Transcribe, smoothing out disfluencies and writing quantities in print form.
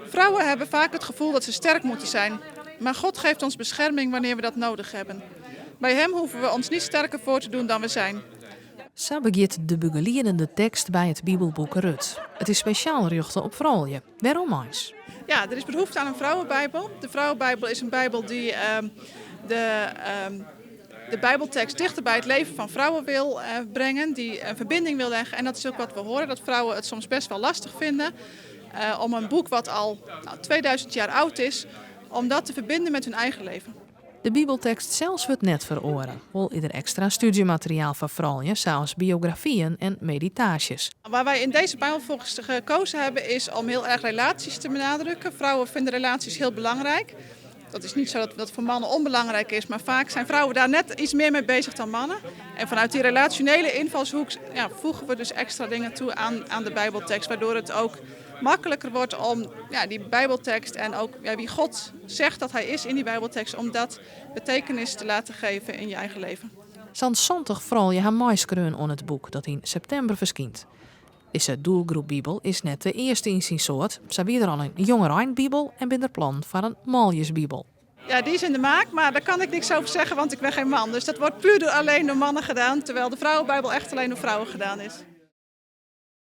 Vrouwen hebben vaak het gevoel dat ze sterk moeten zijn. Maar God geeft ons bescherming wanneer we dat nodig hebben. Bij hem hoeven we ons niet sterker voor te doen dan we zijn. Zo begint de begeleidende tekst bij het Bibelboek Rut. Het is speciaal gericht op vrouwen. Waarom eens? Ja, er is behoefte aan een vrouwenbijbel. De vrouwenbijbel is een bijbel die de bijbeltekst dichter bij het leven van vrouwen wil brengen. Die een verbinding wil leggen. En dat is ook wat we horen, dat vrouwen het soms best wel lastig vinden. Om een boek wat al 2000 jaar oud is, om dat te verbinden met hun eigen leven. De Bibeltekst zelfs wordt net veroren. Wel ieder extra studiemateriaal van vrouwen, zoals biografieën en meditaties. Waar wij in deze Bijbel volgens gekozen hebben, is om heel erg relaties te benadrukken. Vrouwen vinden relaties heel belangrijk. Dat is niet zo dat dat voor mannen onbelangrijk is, maar vaak zijn vrouwen daar net iets meer mee bezig dan mannen. En vanuit die relationele invalshoek voegen we dus extra dingen toe aan de Bijbeltekst, waardoor het ook makkelijker wordt om die Bijbeltekst en ook wie God zegt dat hij is in die Bijbeltekst, om dat betekenis te laten geven in je eigen leven. Zo'n 20 vrouwen gaan maaskreun aan het boek dat in september verschijnt. Deze doelgroepbibel is net de eerste in zijn soort. Zo wie er al een jongerenbibel en ben er plan voor een maaljesbibel. Ja, die is in de maak, maar daar kan ik niks over zeggen, want ik ben geen man. Dus dat wordt puur alleen door mannen gedaan, terwijl de vrouwenbijbel echt alleen door vrouwen gedaan is.